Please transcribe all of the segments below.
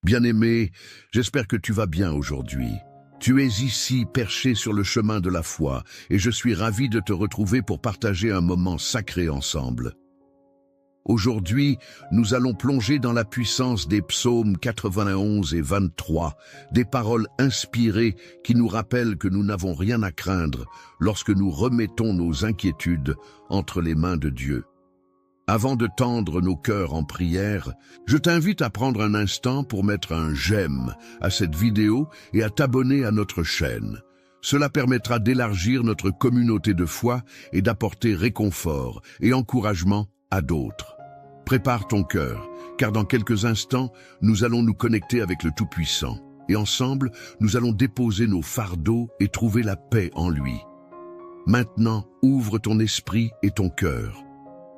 Bien-aimé, j'espère que tu vas bien aujourd'hui. Tu es ici perché sur le chemin de la foi et je suis ravi de te retrouver pour partager un moment sacré ensemble. Aujourd'hui, nous allons plonger dans la puissance des psaumes 91 et 23, des paroles inspirées qui nous rappellent que nous n'avons rien à craindre lorsque nous remettons nos inquiétudes entre les mains de Dieu. Avant de tendre nos cœurs en prière, je t'invite à prendre un instant pour mettre un j'aime à cette vidéo et à t'abonner à notre chaîne. Cela permettra d'élargir notre communauté de foi et d'apporter réconfort et encouragement à d'autres. Prépare ton cœur, car dans quelques instants, nous allons nous connecter avec le Tout-Puissant. Et ensemble, nous allons déposer nos fardeaux et trouver la paix en lui. Maintenant, ouvre ton esprit et ton cœur.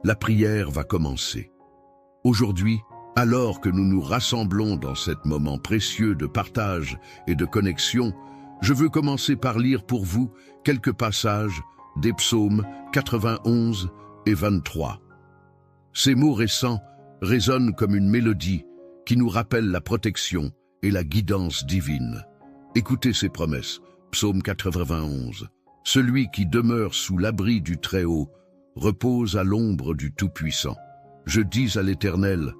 La prière va commencer. Aujourd'hui, alors que nous nous rassemblons dans cet moment précieux de partage et de connexion, je veux commencer par lire pour vous quelques passages des psaumes 91 et 23. Ces mots récents résonnent comme une mélodie qui nous rappelle la protection et la guidance divine. Écoutez ces promesses, psaume 91. Celui qui demeure sous l'abri du Très-Haut repose à l'ombre du Tout-Puissant. Je dis à l'Éternel,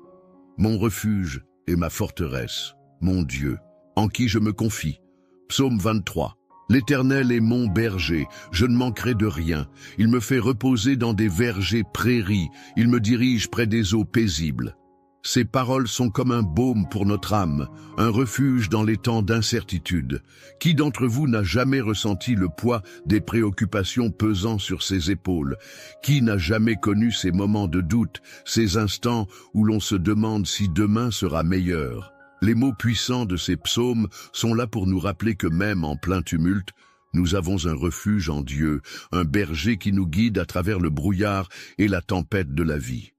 mon refuge et ma forteresse, mon Dieu, en qui je me confie. Psaume 23. L'Éternel est mon berger, je ne manquerai de rien. Il me fait reposer dans des vergers prairies, il me dirige près des eaux paisibles. Ces paroles sont comme un baume pour notre âme, un refuge dans les temps d'incertitude. Qui d'entre vous n'a jamais ressenti le poids des préoccupations pesant sur ses épaules? Qui n'a jamais connu ces moments de doute, ces instants où l'on se demande si demain sera meilleur? Les mots puissants de ces psaumes sont là pour nous rappeler que même en plein tumulte, nous avons un refuge en Dieu, un berger qui nous guide à travers le brouillard et la tempête de la vie.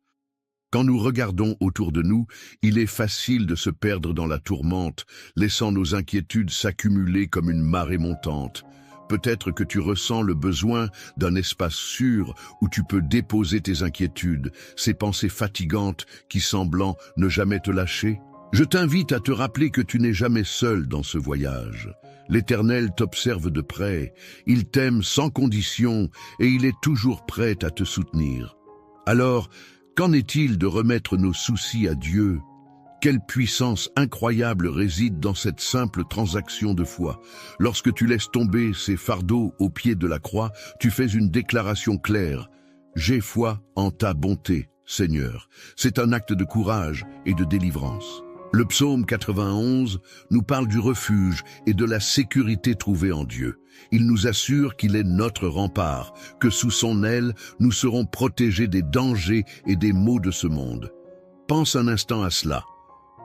Quand nous regardons autour de nous, il est facile de se perdre dans la tourmente, laissant nos inquiétudes s'accumuler comme une marée montante. Peut-être que tu ressens le besoin d'un espace sûr où tu peux déposer tes inquiétudes, ces pensées fatigantes qui semblent ne jamais te lâcher. Je t'invite à te rappeler que tu n'es jamais seul dans ce voyage. L'Éternel t'observe de près, il t'aime sans condition et il est toujours prêt à te soutenir. Alors, qu'en est-il de remettre nos soucis à Dieu? Quelle puissance incroyable réside dans cette simple transaction de foi. Lorsque tu laisses tomber ces fardeaux au pied de la croix, tu fais une déclaration claire. J'ai foi en ta bonté, Seigneur. C'est un acte de courage et de délivrance. Le psaume 91 nous parle du refuge et de la sécurité trouvée en Dieu. Il nous assure qu'il est notre rempart, que sous son aile, nous serons protégés des dangers et des maux de ce monde. Pense un instant à cela.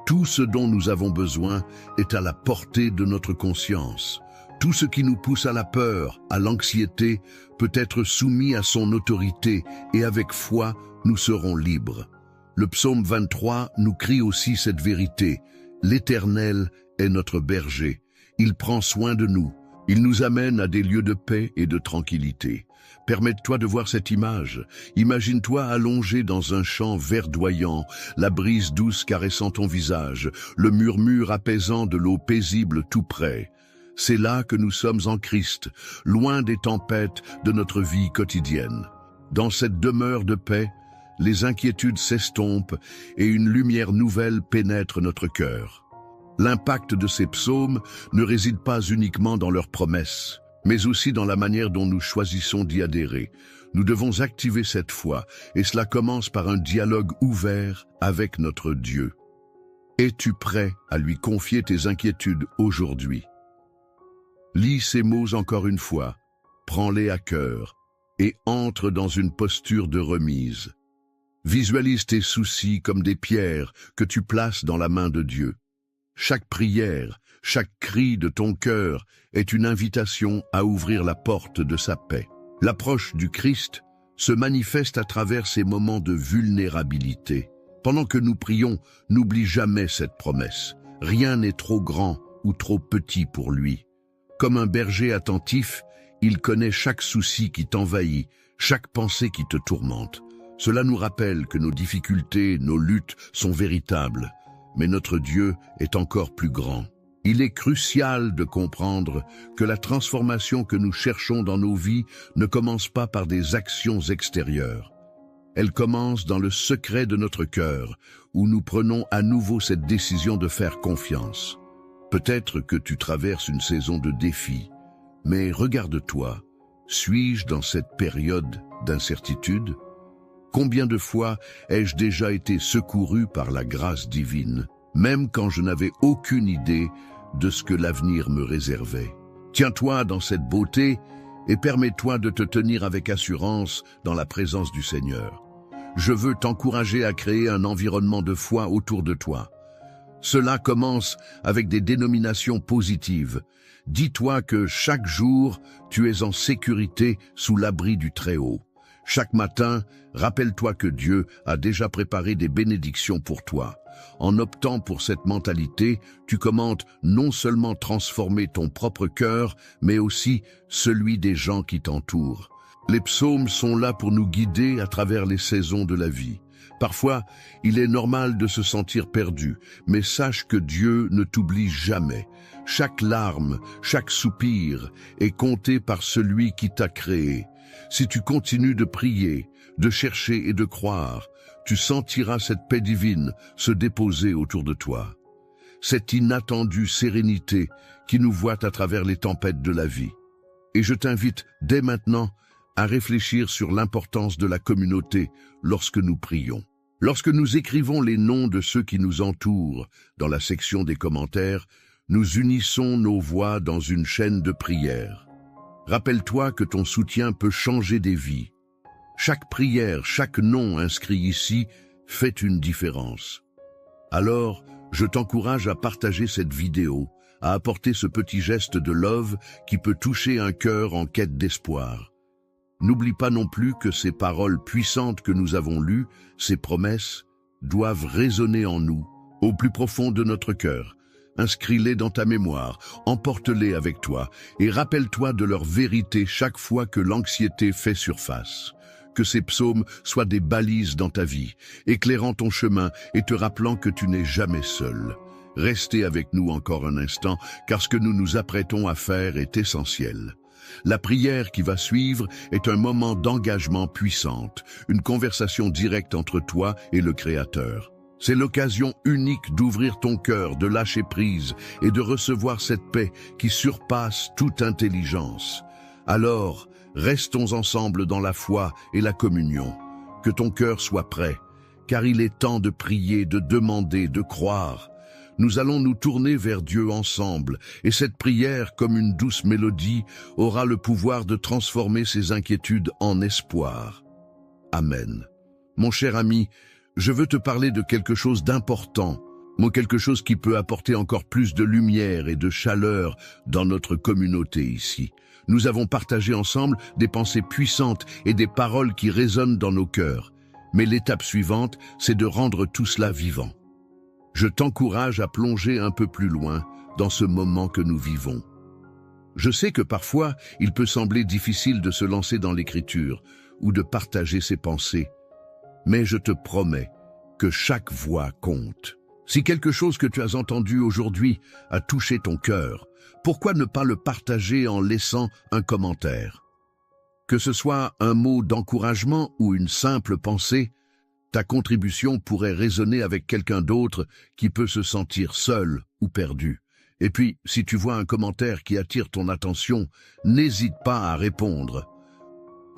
Tout ce dont nous avons besoin est à la portée de notre conscience. Tout ce qui nous pousse à la peur, à l'anxiété, peut être soumis à son autorité et avec foi, nous serons libres. Le psaume 23 nous crie aussi cette vérité. L'Éternel est notre berger. Il prend soin de nous. Il nous amène à des lieux de paix et de tranquillité. Permette-toi de voir cette image. Imagine-toi allongé dans un champ verdoyant, la brise douce caressant ton visage, le murmure apaisant de l'eau paisible tout près. C'est là que nous sommes en Christ, loin des tempêtes de notre vie quotidienne. Dans cette demeure de paix, les inquiétudes s'estompent et une lumière nouvelle pénètre notre cœur. L'impact de ces psaumes ne réside pas uniquement dans leurs promesses, mais aussi dans la manière dont nous choisissons d'y adhérer. Nous devons activer cette foi, et cela commence par un dialogue ouvert avec notre Dieu. Es-tu prêt à lui confier tes inquiétudes aujourd'hui? Lis ces mots encore une fois, prends-les à cœur et entre dans une posture de remise. Visualise tes soucis comme des pierres que tu places dans la main de Dieu. Chaque prière, chaque cri de ton cœur est une invitation à ouvrir la porte de sa paix. L'approche du Christ se manifeste à travers ces moments de vulnérabilité. Pendant que nous prions, n'oublie jamais cette promesse. Rien n'est trop grand ou trop petit pour lui. Comme un berger attentif, il connaît chaque souci qui t'envahit, chaque pensée qui te tourmente. Cela nous rappelle que nos difficultés, nos luttes sont véritables, mais notre Dieu est encore plus grand. Il est crucial de comprendre que la transformation que nous cherchons dans nos vies ne commence pas par des actions extérieures. Elle commence dans le secret de notre cœur, où nous prenons à nouveau cette décision de faire confiance. Peut-être que tu traverses une saison de défis, mais regarde-toi, suis-je dans cette période d'incertitude? Combien de fois ai-je déjà été secouru par la grâce divine, même quand je n'avais aucune idée de ce que l'avenir me réservait? Tiens-toi dans cette beauté et permets-toi de te tenir avec assurance dans la présence du Seigneur. Je veux t'encourager à créer un environnement de foi autour de toi. Cela commence avec des dénominations positives. Dis-toi que chaque jour, tu es en sécurité sous l'abri du Très-Haut. Chaque matin, rappelle-toi que Dieu a déjà préparé des bénédictions pour toi. En optant pour cette mentalité, tu commences non seulement transformer ton propre cœur, mais aussi celui des gens qui t'entourent. Les psaumes sont là pour nous guider à travers les saisons de la vie. Parfois, il est normal de se sentir perdu, mais sache que Dieu ne t'oublie jamais. Chaque larme, chaque soupir est compté par celui qui t'a créé. Si tu continues de prier, de chercher et de croire, tu sentiras cette paix divine se déposer autour de toi. Cette inattendue sérénité qui nous voit à travers les tempêtes de la vie. Et je t'invite dès maintenant à réfléchir sur l'importance de la communauté lorsque nous prions. Lorsque nous écrivons les noms de ceux qui nous entourent dans la section des commentaires, nous unissons nos voix dans une chaîne de prière. Rappelle-toi que ton soutien peut changer des vies. Chaque prière, chaque nom inscrit ici fait une différence. Alors, je t'encourage à partager cette vidéo, à apporter ce petit geste de love qui peut toucher un cœur en quête d'espoir. N'oublie pas non plus que ces paroles puissantes que nous avons lues, ces promesses, doivent résonner en nous, au plus profond de notre cœur. Inscris-les dans ta mémoire, emporte-les avec toi et rappelle-toi de leur vérité chaque fois que l'anxiété fait surface. Que ces psaumes soient des balises dans ta vie, éclairant ton chemin et te rappelant que tu n'es jamais seul. Restez avec nous encore un instant, car ce que nous nous apprêtons à faire est essentiel. La prière qui va suivre est un moment d'engagement puissante, une conversation directe entre toi et le Créateur. C'est l'occasion unique d'ouvrir ton cœur, de lâcher prise et de recevoir cette paix qui surpasse toute intelligence. Alors, restons ensemble dans la foi et la communion. Que ton cœur soit prêt, car il est temps de prier, de demander, de croire. Nous allons nous tourner vers Dieu ensemble, et cette prière, comme une douce mélodie, aura le pouvoir de transformer ses inquiétudes en espoir. Amen. Mon cher ami, je veux te parler de quelque chose d'important, quelque chose qui peut apporter encore plus de lumière et de chaleur dans notre communauté ici. Nous avons partagé ensemble des pensées puissantes et des paroles qui résonnent dans nos cœurs. Mais l'étape suivante, c'est de rendre tout cela vivant. Je t'encourage à plonger un peu plus loin dans ce moment que nous vivons. Je sais que parfois, il peut sembler difficile de se lancer dans l'écriture ou de partager ses pensées, mais je te promets que chaque voix compte. Si quelque chose que tu as entendu aujourd'hui a touché ton cœur, pourquoi ne pas le partager en laissant un commentaire? Que ce soit un mot d'encouragement ou une simple pensée, ta contribution pourrait résonner avec quelqu'un d'autre qui peut se sentir seul ou perdu. Et puis, si tu vois un commentaire qui attire ton attention, n'hésite pas à répondre.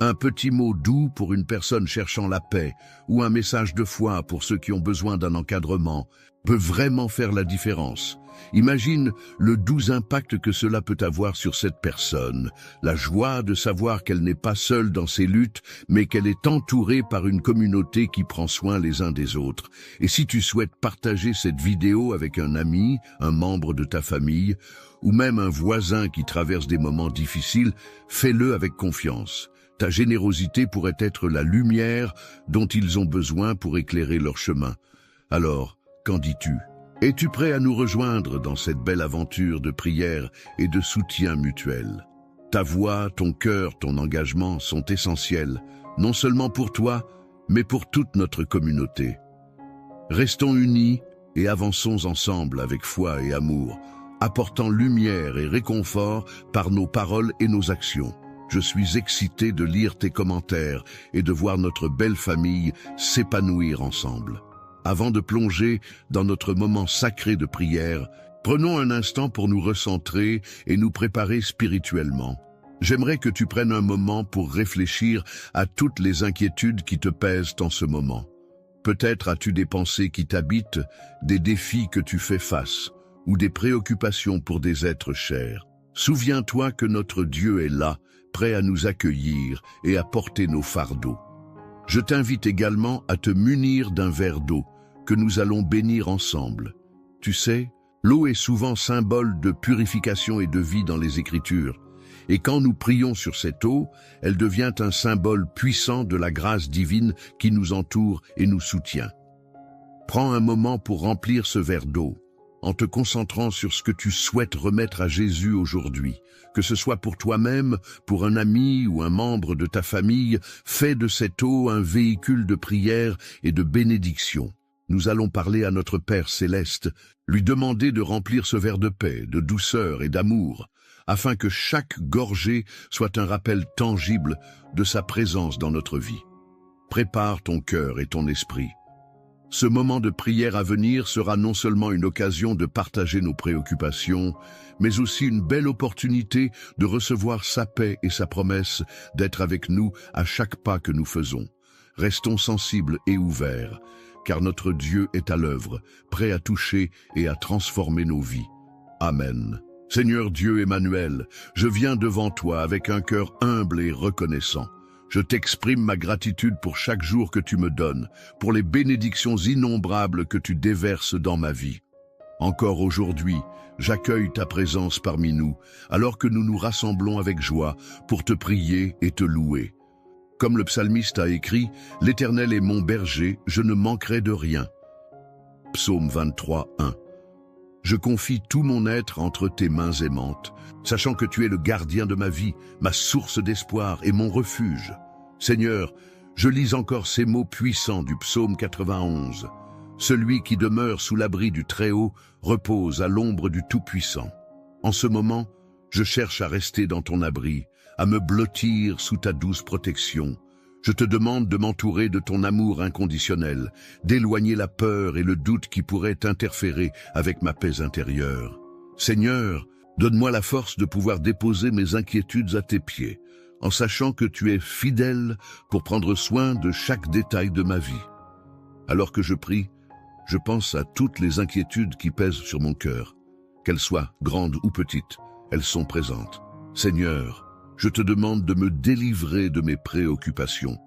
Un petit mot doux pour une personne cherchant la paix ou un message de foi pour ceux qui ont besoin d'un encadrement peut vraiment faire la différence. Imagine le doux impact que cela peut avoir sur cette personne, la joie de savoir qu'elle n'est pas seule dans ses luttes, mais qu'elle est entourée par une communauté qui prend soin les uns des autres. Et si tu souhaites partager cette vidéo avec un ami, un membre de ta famille, ou même un voisin qui traverse des moments difficiles, fais-le avec confiance. Ta générosité pourrait être la lumière dont ils ont besoin pour éclairer leur chemin. Alors, qu'en dis-tu? Es-tu prêt à nous rejoindre dans cette belle aventure de prière et de soutien mutuel? Ta voix, ton cœur, ton engagement sont essentiels, non seulement pour toi, mais pour toute notre communauté. Restons unis, et avançons ensemble avec foi et amour, apportant lumière et réconfort par nos paroles et nos actions. Je suis excité de lire tes commentaires et de voir notre belle famille s'épanouir ensemble. Avant de plonger dans notre moment sacré de prière, prenons un instant pour nous recentrer et nous préparer spirituellement. J'aimerais que tu prennes un moment pour réfléchir à toutes les inquiétudes qui te pèsent en ce moment. Peut-être as-tu des pensées qui t'habitent, des défis que tu fais face, ou des préoccupations pour des êtres chers. Souviens-toi que notre Dieu est là, prêt à nous accueillir et à porter nos fardeaux. Je t'invite également à te munir d'un verre d'eau que nous allons bénir ensemble. Tu sais, l'eau est souvent symbole de purification et de vie dans les Écritures. Et quand nous prions sur cette eau, elle devient un symbole puissant de la grâce divine qui nous entoure et nous soutient. Prends un moment pour remplir ce verre d'eau, en te concentrant sur ce que tu souhaites remettre à Jésus aujourd'hui. Que ce soit pour toi-même, pour un ami ou un membre de ta famille, fais de cette eau un véhicule de prière et de bénédiction. Nous allons parler à notre Père céleste, lui demander de remplir ce verre de paix, de douceur et d'amour, afin que chaque gorgée soit un rappel tangible de sa présence dans notre vie. Prépare ton cœur et ton esprit. Ce moment de prière à venir sera non seulement une occasion de partager nos préoccupations, mais aussi une belle opportunité de recevoir sa paix et sa promesse d'être avec nous à chaque pas que nous faisons. Restons sensibles et ouverts, car notre Dieu est à l'œuvre, prêt à toucher et à transformer nos vies. Amen. Seigneur Dieu Emmanuel, je viens devant toi avec un cœur humble et reconnaissant. Je t'exprime ma gratitude pour chaque jour que tu me donnes, pour les bénédictions innombrables que tu déverses dans ma vie. Encore aujourd'hui, j'accueille ta présence parmi nous, alors que nous nous rassemblons avec joie pour te prier et te louer. Comme le psalmiste a écrit, « L'Éternel est mon berger, je ne manquerai de rien ». Psaume 23, 1. Je confie tout mon être entre tes mains aimantes, sachant que tu es le gardien de ma vie, ma source d'espoir et mon refuge. Seigneur, je lis encore ces mots puissants du psaume 91. Celui qui demeure sous l'abri du Très-Haut repose à l'ombre du Tout-Puissant. En ce moment, je cherche à rester dans ton abri, à me blottir sous ta douce protection. Je te demande de m'entourer de ton amour inconditionnel, d'éloigner la peur et le doute qui pourraient interférer avec ma paix intérieure. Seigneur, donne-moi la force de pouvoir déposer mes inquiétudes à tes pieds, en sachant que tu es fidèle pour prendre soin de chaque détail de ma vie. Alors que je prie, je pense à toutes les inquiétudes qui pèsent sur mon cœur. Qu'elles soient grandes ou petites, elles sont présentes. Seigneur, je te demande de me délivrer de mes préoccupations.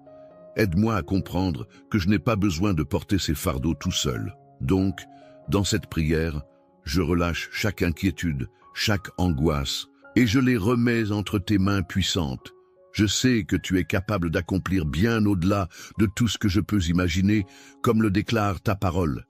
Aide-moi à comprendre que je n'ai pas besoin de porter ces fardeaux tout seul. Donc, dans cette prière, je relâche chaque inquiétude, chaque angoisse, et je les remets entre tes mains puissantes. Je sais que tu es capable d'accomplir bien au-delà de tout ce que je peux imaginer, comme le déclare ta parole.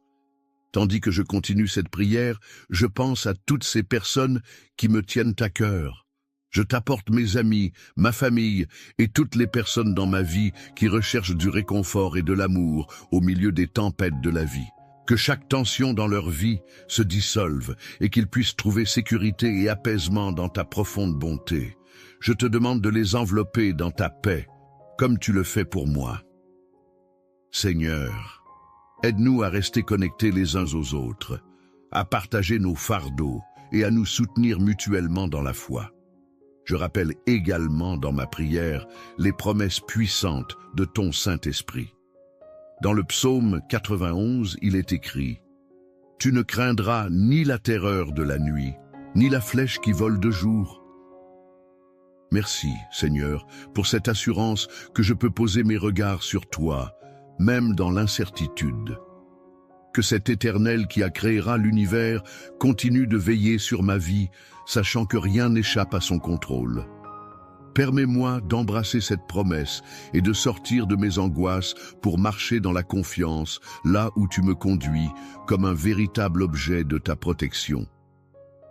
Tandis que je continue cette prière, je pense à toutes ces personnes qui me tiennent à cœur. Je t'apporte mes amis, ma famille et toutes les personnes dans ma vie qui recherchent du réconfort et de l'amour au milieu des tempêtes de la vie. Que chaque tension dans leur vie se dissolve et qu'ils puissent trouver sécurité et apaisement dans ta profonde bonté. Je te demande de les envelopper dans ta paix, comme tu le fais pour moi. Seigneur, aide-nous à rester connectés les uns aux autres, à partager nos fardeaux et à nous soutenir mutuellement dans la foi. Je rappelle également dans ma prière les promesses puissantes de ton Saint-Esprit. Dans le psaume 91, il est écrit « Tu ne craindras ni la terreur de la nuit, ni la flèche qui vole de jour. » Merci, Seigneur, pour cette assurance que je peux poser mes regards sur toi, même dans l'incertitude. Que cet Éternel qui a créera l'univers continue de veiller sur ma vie, sachant que rien n'échappe à son contrôle. Permets-moi d'embrasser cette promesse et de sortir de mes angoisses pour marcher dans la confiance, là où tu me conduis, comme un véritable objet de ta protection.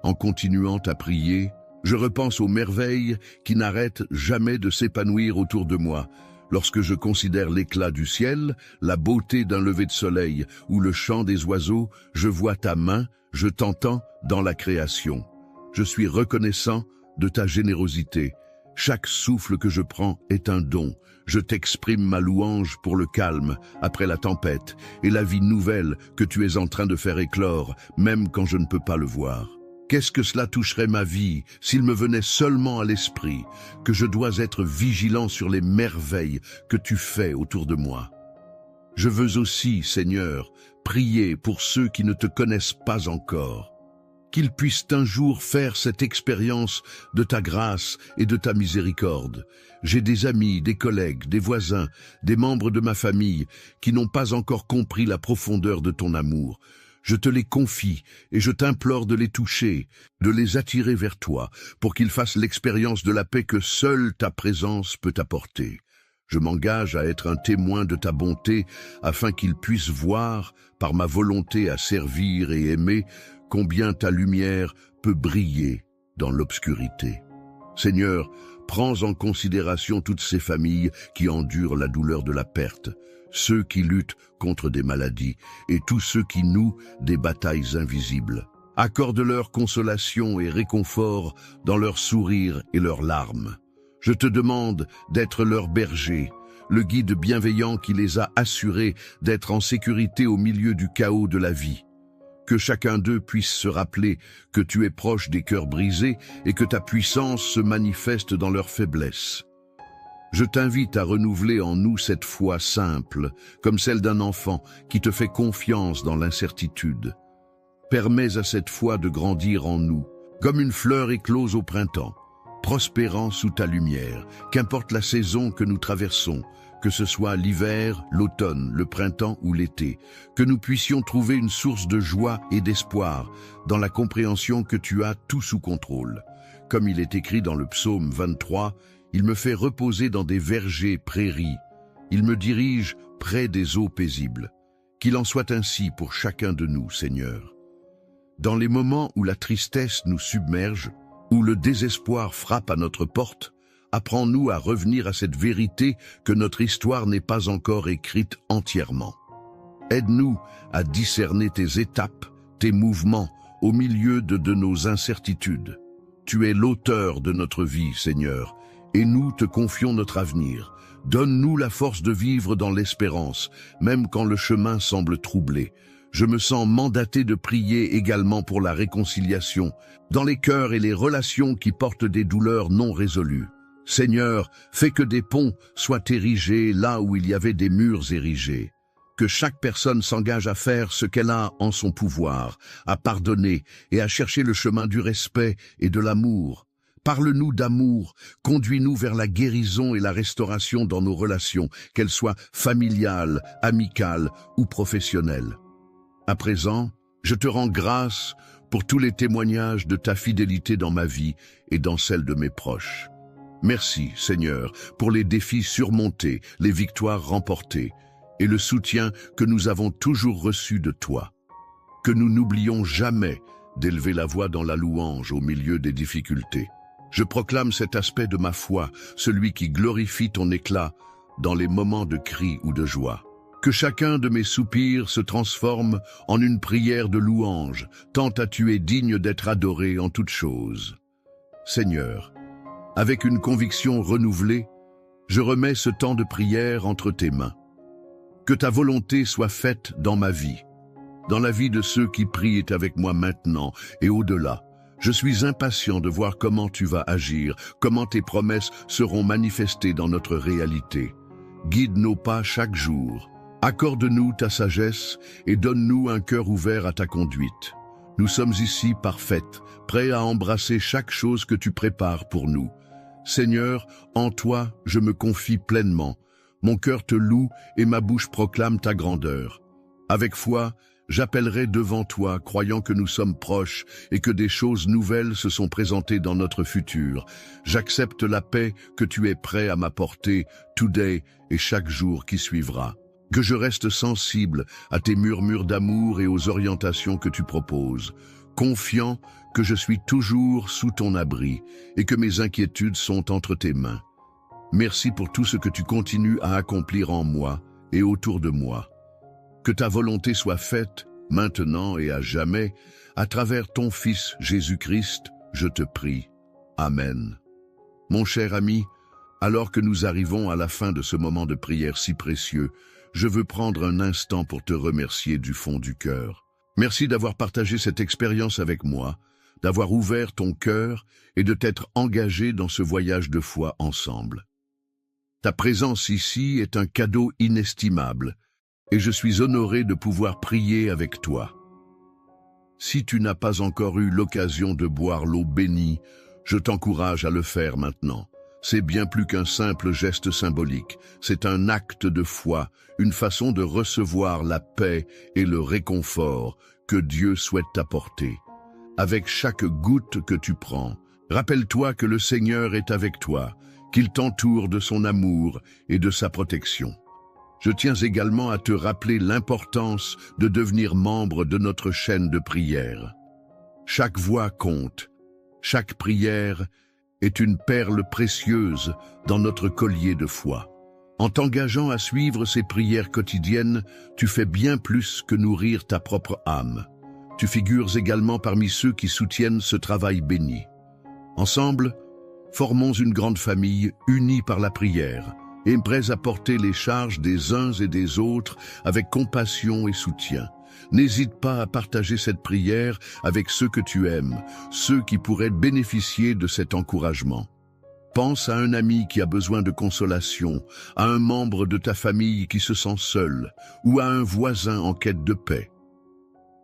En continuant à prier, je repense aux merveilles qui n'arrêtent jamais de s'épanouir autour de moi. Lorsque je considère l'éclat du ciel, la beauté d'un lever de soleil ou le chant des oiseaux, je vois ta main, je t'entends dans la création. Je suis reconnaissant de ta générosité. Chaque souffle que je prends est un don. Je t'exprime ma louange pour le calme après la tempête et la vie nouvelle que tu es en train de faire éclore, même quand je ne peux pas le voir. Qu'est-ce que cela toucherait ma vie s'il me venait seulement à l'esprit que je dois être vigilant sur les merveilles que tu fais autour de moi. Je veux aussi, Seigneur, prier pour ceux qui ne te connaissent pas encore, qu'ils puissent un jour faire cette expérience de ta grâce et de ta miséricorde. J'ai des amis, des collègues, des voisins, des membres de ma famille qui n'ont pas encore compris la profondeur de ton amour. Je te les confie et je t'implore de les toucher, de les attirer vers toi, pour qu'ils fassent l'expérience de la paix que seule ta présence peut apporter. Je m'engage à être un témoin de ta bonté, afin qu'ils puissent voir, par ma volonté à servir et aimer, combien ta lumière peut briller dans l'obscurité. Seigneur, prends en considération toutes ces familles qui endurent la douleur de la perte, ceux qui luttent contre des maladies et tous ceux qui nouent des batailles invisibles. Accorde-leur consolation et réconfort dans leurs sourires et leurs larmes. Je te demande d'être leur berger, le guide bienveillant qui les a assurés d'être en sécurité au milieu du chaos de la vie. Que chacun d'eux puisse se rappeler que tu es proche des cœurs brisés et que ta puissance se manifeste dans leur faiblesse. Je t'invite à renouveler en nous cette foi simple, comme celle d'un enfant qui te fait confiance dans l'incertitude. Permets à cette foi de grandir en nous, comme une fleur éclose au printemps, prospérant sous ta lumière, qu'importe la saison que nous traversons, que ce soit l'hiver, l'automne, le printemps ou l'été, que nous puissions trouver une source de joie et d'espoir dans la compréhension que tu as tout sous contrôle. Comme il est écrit dans le psaume 23, il me fait reposer dans des vergers prairies. Il me dirige près des eaux paisibles. Qu'il en soit ainsi pour chacun de nous, Seigneur. Dans les moments où la tristesse nous submerge, où le désespoir frappe à notre porte, apprends-nous à revenir à cette vérité que notre histoire n'est pas encore écrite entièrement. Aide-nous à discerner tes étapes, tes mouvements, au milieu de nos incertitudes. Tu es l'auteur de notre vie, Seigneur, et nous te confions notre avenir. Donne-nous la force de vivre dans l'espérance, même quand le chemin semble troublé. Je me sens mandaté de prier également pour la réconciliation, dans les cœurs et les relations qui portent des douleurs non résolues. Seigneur, fais que des ponts soient érigés là où il y avait des murs érigés. Que chaque personne s'engage à faire ce qu'elle a en son pouvoir, à pardonner et à chercher le chemin du respect et de l'amour. Parle-nous d'amour, conduis-nous vers la guérison et la restauration dans nos relations, qu'elles soient familiales, amicales ou professionnelles. À présent, je te rends grâce pour tous les témoignages de ta fidélité dans ma vie et dans celle de mes proches. Merci, Seigneur, pour les défis surmontés, les victoires remportées et le soutien que nous avons toujours reçu de toi. Que nous n'oublions jamais d'élever la voix dans la louange au milieu des difficultés. Je proclame cet aspect de ma foi, celui qui glorifie ton éclat dans les moments de cri ou de joie. Que chacun de mes soupirs se transforme en une prière de louange, tant tu es digne d'être adoré en toutes choses. Seigneur, avec une conviction renouvelée, je remets ce temps de prière entre tes mains. Que ta volonté soit faite dans ma vie, dans la vie de ceux qui prient avec moi maintenant et au-delà. Je suis impatient de voir comment tu vas agir, comment tes promesses seront manifestées dans notre réalité. Guide nos pas chaque jour. Accorde-nous ta sagesse et donne-nous un cœur ouvert à ta conduite. Nous sommes ici parfaites, prêts à embrasser chaque chose que tu prépares pour nous. Seigneur, en toi, je me confie pleinement. Mon cœur te loue et ma bouche proclame ta grandeur. Avec foi, j'appellerai devant toi, croyant que nous sommes proches et que des choses nouvelles se sont présentées dans notre futur. J'accepte la paix que tu es prêt à m'apporter, today et chaque jour qui suivra. Que je reste sensible à tes murmures d'amour et aux orientations que tu proposes, confiant que je suis toujours sous ton abri et que mes inquiétudes sont entre tes mains. Merci pour tout ce que tu continues à accomplir en moi et autour de moi. Que ta volonté soit faite, maintenant et à jamais, à travers ton Fils Jésus-Christ, je te prie. Amen. Mon cher ami, alors que nous arrivons à la fin de ce moment de prière si précieux, je veux prendre un instant pour te remercier du fond du cœur. Merci d'avoir partagé cette expérience avec moi, d'avoir ouvert ton cœur et de t'être engagé dans ce voyage de foi ensemble. Ta présence ici est un cadeau inestimable et je suis honoré de pouvoir prier avec toi. Si tu n'as pas encore eu l'occasion de boire l'eau bénie, je t'encourage à le faire maintenant. C'est bien plus qu'un simple geste symbolique, c'est un acte de foi, une façon de recevoir la paix et le réconfort que Dieu souhaite t'apporter. Avec chaque goutte que tu prends, rappelle-toi que le Seigneur est avec toi, qu'il t'entoure de son amour et de sa protection. Je tiens également à te rappeler l'importance de devenir membre de notre chaîne de prière. Chaque voix compte, chaque prière est une perle précieuse dans notre collier de foi. En t'engageant à suivre ces prières quotidiennes, tu fais bien plus que nourrir ta propre âme. Tu figures également parmi ceux qui soutiennent ce travail béni. Ensemble, formons une grande famille unie par la prière et prêts à porter les charges des uns et des autres avec compassion et soutien. N'hésite pas à partager cette prière avec ceux que tu aimes, ceux qui pourraient bénéficier de cet encouragement. Pense à un ami qui a besoin de consolation, à un membre de ta famille qui se sent seul, ou à un voisin en quête de paix.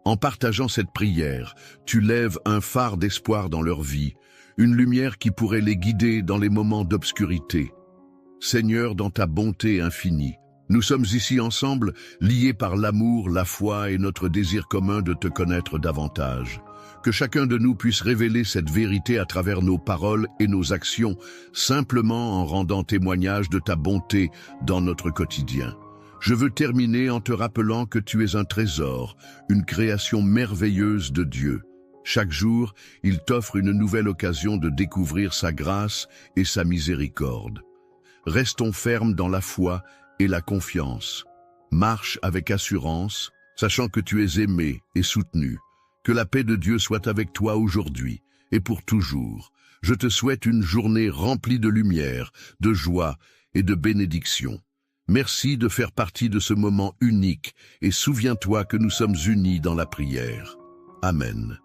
En partageant cette prière, tu lèves un phare d'espoir dans leur vie, une lumière qui pourrait les guider dans les moments d'obscurité. Seigneur, dans ta bonté infinie, nous sommes ici ensemble, liés par l'amour, la foi et notre désir commun de te connaître davantage. Que chacun de nous puisse révéler cette vérité à travers nos paroles et nos actions, simplement en rendant témoignage de ta bonté dans notre quotidien. Je veux terminer en te rappelant que tu es un trésor, une création merveilleuse de Dieu. Chaque jour, il t'offre une nouvelle occasion de découvrir sa grâce et sa miséricorde. Restons fermes dans la foi et la confiance. Marche avec assurance, sachant que tu es aimé et soutenu. Que la paix de Dieu soit avec toi aujourd'hui et pour toujours. Je te souhaite une journée remplie de lumière, de joie et de bénédiction. Merci de faire partie de ce moment unique et souviens-toi que nous sommes unis dans la prière. Amen.